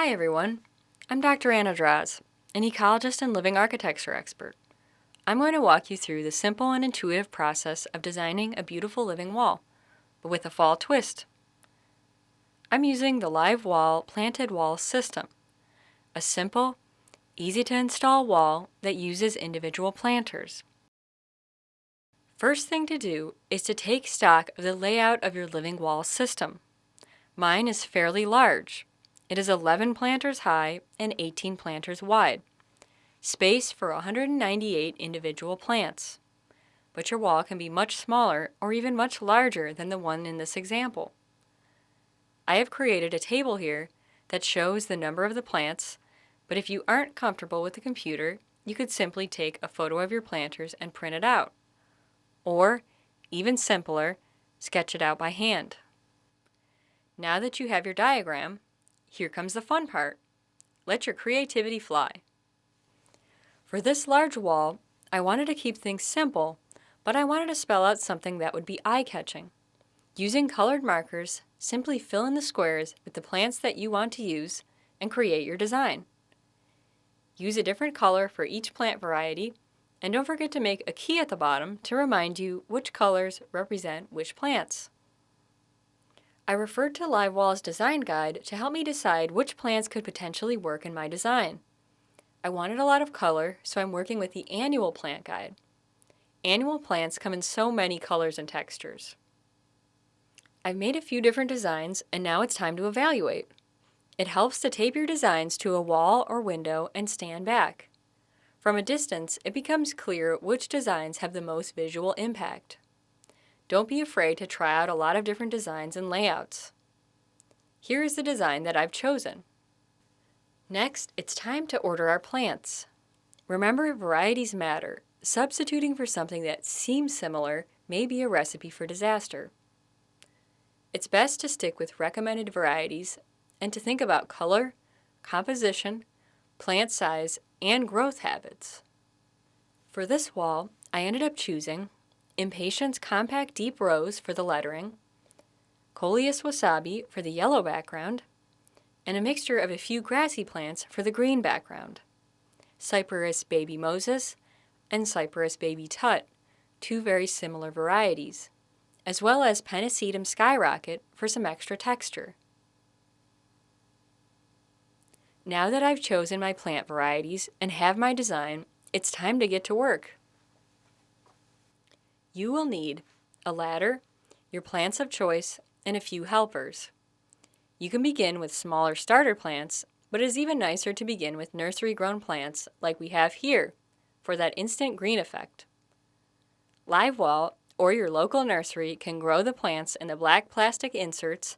Hi everyone, I'm Dr. Anna Droz, an ecologist and living architecture expert. I'm going to walk you through the simple and intuitive process of designing a beautiful living wall, but with a fall twist. I'm using the LiveWall planted wall system, a simple, easy to install wall that uses individual planters. First thing to do is to take stock of the layout of your living wall system. Mine is fairly large. It is 11 planters high and 18 planters wide, space for 198 individual plants. But your wall can be much smaller or even much larger than the one in this example. I have created a table here that shows the number of the plants, but if you aren't comfortable with the computer, you could simply take a photo of your planters and print it out. Or, even simpler, sketch it out by hand. Now that you have your diagram, here comes the fun part. Let your creativity fly. For this large wall, I wanted to keep things simple, but I wanted to spell out something that would be eye-catching. Using colored markers, simply fill in the squares with the plants that you want to use and create your design. Use a different color for each plant variety, and don't forget to make a key at the bottom to remind you which colors represent which plants. I referred to LiveWall's design guide to help me decide which plants could potentially work in my design. I wanted a lot of color, so I'm working with the annual plant guide. Annual plants come in so many colors and textures. I've made a few different designs, and now it's time to evaluate. It helps to tape your designs to a wall or window and stand back. From a distance, it becomes clear which designs have the most visual impact. Don't be afraid to try out a lot of different designs and layouts. Here is the design that I've chosen. Next, it's time to order our plants. Remember, varieties matter. Substituting for something that seems similar may be a recipe for disaster. It's best to stick with recommended varieties and to think about color, composition, plant size, and growth habits. For this wall, I ended up choosing Impatiens Compact Deep Rose for the lettering, Coleus Wasabi for the yellow background, and a mixture of a few grassy plants for the green background, Cyperus Baby Moses and Cyperus Baby Tut, two very similar varieties, as well as Pennisetum Skyrocket for some extra texture. Now that I've chosen my plant varieties and have my design, it's time to get to work. You will need a ladder, your plants of choice, and a few helpers. You can begin with smaller starter plants, but it is even nicer to begin with nursery-grown plants like we have here for that instant green effect. LiveWall or your local nursery can grow the plants in the black plastic inserts,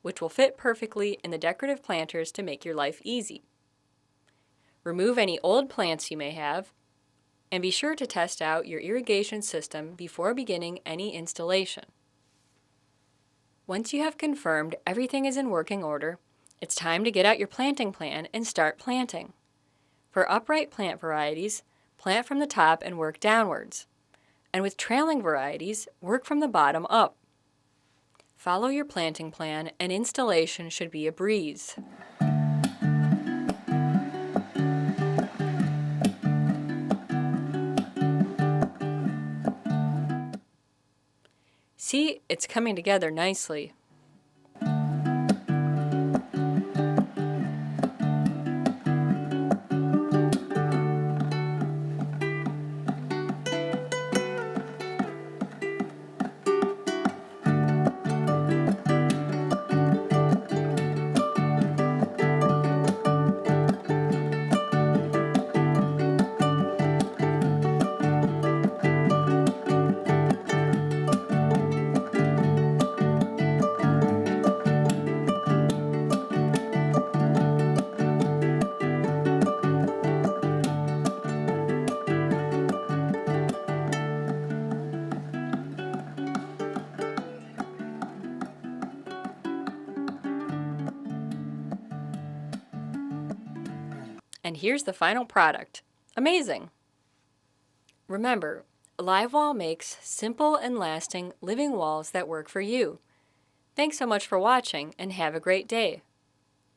which will fit perfectly in the decorative planters to make your life easy. Remove any old plants you may have, and be sure to test out your irrigation system before beginning any installation. Once you have confirmed everything is in working order, it's time to get out your planting plan and start planting. For upright plant varieties, plant from the top and work downwards. And with trailing varieties, work from the bottom up. Follow your planting plan and installation should be a breeze. See, it's coming together nicely. And here's the final product. Amazing! Remember, LiveWall makes simple and lasting living walls that work for you. Thanks so much for watching and have a great day.